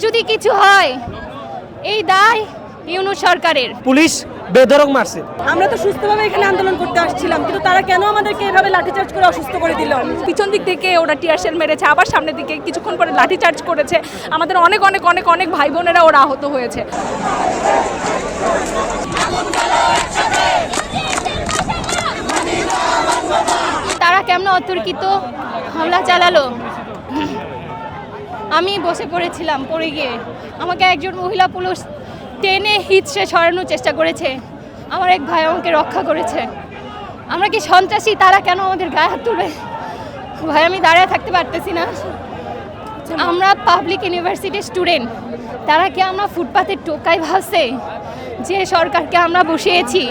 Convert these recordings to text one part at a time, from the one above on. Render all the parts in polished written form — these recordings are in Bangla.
যদি কিছু হয় এই দায় ইউনূস সরকারের। পুলিশ বেধড়ক মারছে। আমরা তো সুস্থভাবে এখানে আন্দোলন করতে আসছিলাম, কিন্তু তারা কেন আমাদেরকে এভাবে লাঠিচার্জ করে অসুস্থ করে দিল? পিছন দিক থেকে ওরা টিয়ারশেল মেরেছে, আবার সামনের দিকে কিছুক্ষণ পরে লাঠিচার্জ করেছে। আমাদের অনেক অনেক অনেক অনেক ভাই বোনেরা ওরা আহত হয়েছে। তারা কেমন অতর্কিত হামলা চালালো। আমি বসে পড়েছিলাম, পড়ে গিয়ে আমাকে একজন মহিলা পুলিশ টেনে হিচড়ে সরানোর চেষ্টা করেছে। আমার এক ভাই আমাকে রক্ষা করেছে। আমরা কি সন্ত্রাসী? তারা কেন আমাদের গায়ে হাত তুলবে? ভাই আমি দাঁড়িয়ে থাকতে পারতেছি না। আমরা পাবলিক ইউনিভার্সিটির স্টুডেন্ট, তারা কি আমরা ফুটপাতের টোকাই ভাবছে? যে সরকারকে আমরা বসিয়েছি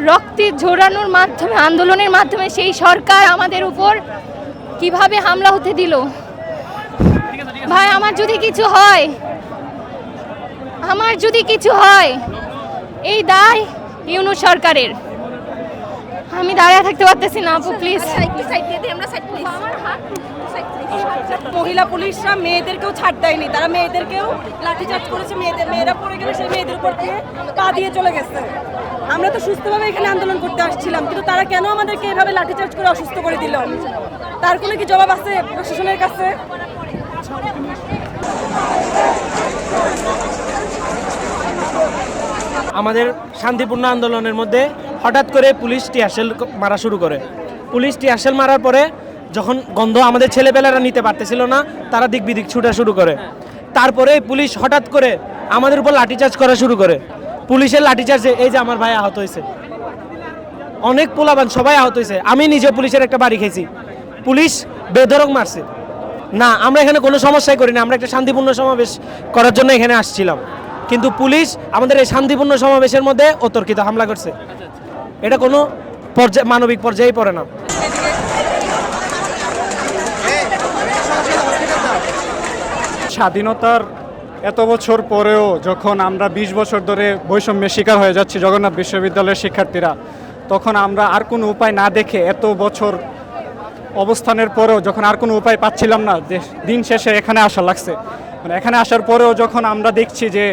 রক্তে ঝরানোর মাধ্যমে, আন্দোলনের মাধ্যমে, সেই সরকার আমাদের উপর কিভাবে হামলা হতে দিল? ভাই আমার যদি কিছু হয়, এই দায় ইউনূস সরকারের। আমি দাঁড়িয়ে থাকতে পারতেছি না, আপু প্লিজ। মহিলা পুলিশরা মেয়েদেরকেও ছাড় দেয়নি, তারা মেয়েদেরকেও লাঠিচার্জ করেছে। মেয়েরা পড়ে গেলে সেই মেয়েদের উপর দিয়ে পা দিয়ে চলে গেছে। আমরা তো সুস্থভাবে এখানে আন্দোলন করতে আসছিলাম, কিন্তু তারা কেন আমাদেরকে এভাবে লাঠিচার্জ করে অসুস্থ করে দিল? তার কোনো কি জবাব আছে প্রশাসনের কাছে? আমাদের শান্তিপূর্ণ আন্দোলনের মধ্যে হঠাৎ করে পুলিশ টিয়ারশেল মারা শুরু করে। পুলিশ টিয়ারশেল মারার পরে যখন গন্ধ আমাদের ছেলেপেলেরা নিতে পারতেছিল না, তারা দিক বিদিক ছুটা শুরু করে। তারপরে পুলিশ হঠাৎ করে আমাদের উপর লাঠিচার্জ করা শুরু করে। পুলিশের লাঠিচার্জে এই যে আমার ভাই আহত হয়েছে, অনেক পোলাবান সবাই আহত হয়েছে। আমি নিজে পুলিশের একটা বাড়ি খেয়েছি। পুলিশ বেধড়ক মারছে। না, আমরা এখানে কোনো সমস্যাই করি না, আমরা একটা শান্তিপূর্ণ সমাবেশ করার জন্য এখানে আসছিলাম, কিন্তু পুলিশ আমাদের এই শান্তিপূর্ণ সমাবেশের মধ্যে অতর্কিত হামলা করছে। এটা কোনো মানবিক পর্যায়ে পড়ে না। স্বাধীনতার এত বছর পরেও যখন আমরা 20 বছর ধরে বৈষম্যের শিকার হয়ে যাচ্ছি জগন্নাথ বিশ্ববিদ্যালয়ের শিক্ষার্থীরা, তখন আমরা আর কোনো উপায় না দেখে এত বছর অবস্থানের পরেও যখন আর কোনো উপায় পাচ্ছিলাম না, দিন শেষে এখানে আসা লাগছে। মানে এখানে আসার পরেও যখন আমরা দেখছি যে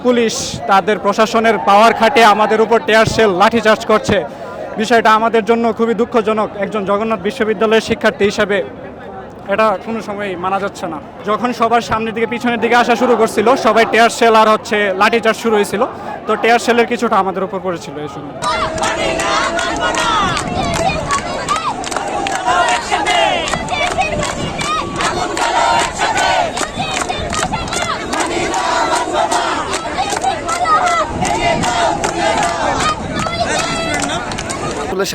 পুলিশ তাদের প্রশাসনের পাওয়ার খাটে আমাদের উপর টিয়ারশেল লাঠিচার্জ করছে, বিষয়টা আমাদের জন্য খুবই দুঃখজনক। একজন জগন্নাথ বিশ্ববিদ্যালয়ের শিক্ষার্থী হিসাবে এটা কোনো সময় মানা যাচ্ছে না। যখন সবার সামনের দিকে পিছনের দিকে আসা শুরু করছিল, সবাই টিয়ারশেল আর লাঠিচার্জ শুরু হয়েছিল, তো টিয়ারশেলের কিছুটা আমাদের উপর পড়েছিল এই সময়।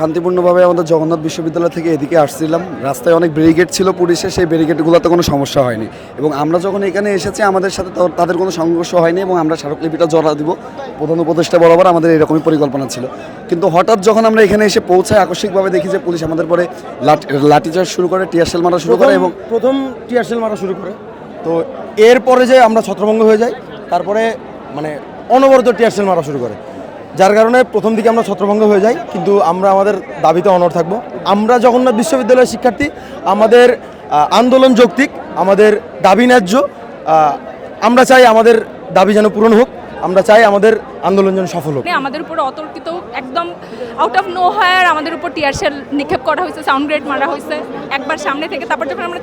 শান্তিপূর্ণভাবে আমাদের জগন্নাথ বিশ্ববিদ্যালয় থেকে এদিকে আসছিলাম। রাস্তায় অনেক ব্যারিকেড ছিল পুলিশের, সেই ব্যারিকেডগুলোতে কোনো সমস্যা হয়নি, এবং আমরা যখন এখানে এসেছি আমাদের সাথে তাদের কোনো সংঘর্ষ হয়নি, এবং আমরা স্মারকলিপিটা জমা দিব প্রধান উপদেষ্টা বরাবর। আমাদের এরকমই পরিকল্পনা ছিল, কিন্তু হঠাৎ যখন আমরা এখানে এসে পৌঁছাই আকস্মিকভাবে দেখি যে পুলিশ আমাদের পরে লাঠিচার্জ শুরু করে, টিয়ারশেল মারা শুরু করে, এবং প্রথম টিয়ারশেল মারা শুরু করে। তো এরপরে যে আমরা ছত্রভঙ্গ হয়ে যাই, তারপরে মানে অনবরত টিয়ারশেল মারা শুরু করে, যার কারণে প্রথম দিকে আমরা ছত্রভঙ্গ হয়ে যাই। কিন্তু আমরা আমাদের দাবিতে অনড় থাকবো। আমরা জগন্নাথ বিশ্ববিদ্যালয়ের শিক্ষার্থী, আমাদের আন্দোলন যৌক্তিক, আমাদের দাবি ন্যায্য। আমরা চাই আমাদের দাবি যেন পূরণ হোক, আমরা চাই আমাদের আন্দোলন যেন সফল হোক। আমাদের উপর অতর্কিত একদম আউট অফ নো হোয়ার আমাদের উপর টিয়ারশেল নিক্ষেপ করা হয়েছে, সাউন্ড গ্রেড মারা হয়েছে একবার সামনে থেকে। তারপর যখন আমরা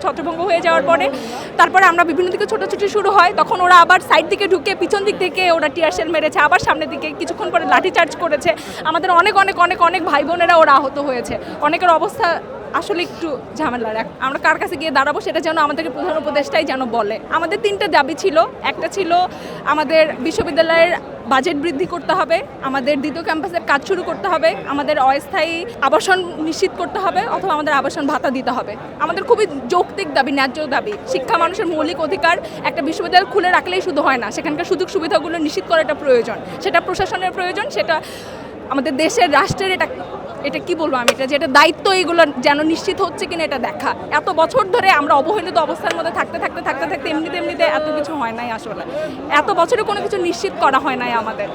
ছত্রভঙ্গ হয়ে যাওয়ার পরে তারপরে আমরা বিভিন্ন দিকে ছোটাছুটি শুরু হয়, তখন ওরা আবার সাইড দিকে ঢুকে পিছন দিক থেকে ওরা টিয়ারশেল মেরেছে, আবার সামনের দিকে কিছুক্ষণ পরে লাঠিচার্জ করেছে। আমাদের অনেক অনেক অনেক অনেক ভাই বোনেরা ওরা আহত হয়েছে। অনেকের অবস্থা আসলে একটু ঝামেলার। আমরা কার কাছে গিয়ে দাঁড়াবো সেটা যেন আমাদেরকে প্রধান উপদেষ্টাই যেন বলে। আমাদের 3টা দাবি ছিল। একটা ছিল আমাদের বিশ্ববিদ্যালয়ের বাজেট বৃদ্ধি করতে হবে, আমাদের দ্বিতীয় ক্যাম্পাসের কাজ শুরু করতে হবে, আমাদের অস্থায়ী আবাসন নিশ্চিত করতে হবে, অথবা আমাদের আবাসন ভাতা দিতে হবে। আমাদের খুবই যৌক্তিক দাবি, ন্যায্য দাবি। শিক্ষা মানুষের মৌলিক অধিকার। একটা বিশ্ববিদ্যালয় খুলে রাখলেই শুধু হয় না, সেখানকার সুযোগ সুবিধাগুলো নিশ্চিত করাটা প্রয়োজন। সেটা প্রশাসনের প্রয়োজন, সেটা আমাদের দেশের রাষ্ট্রের এটা কি বলবো আমি, এটা যেটা দায়িত্ব, এইগুলো যেন নিশ্চিত হচ্ছে কিনা এটা দেখা। এত বছর ধরে আমরা অবহেলিত অবস্থার মধ্যে থাকতে এমনিতে এত কিছু হয় নাই। আসলে এত বছরে কোনো কিছু নিশ্চিত করা হয় নাই আমাদের।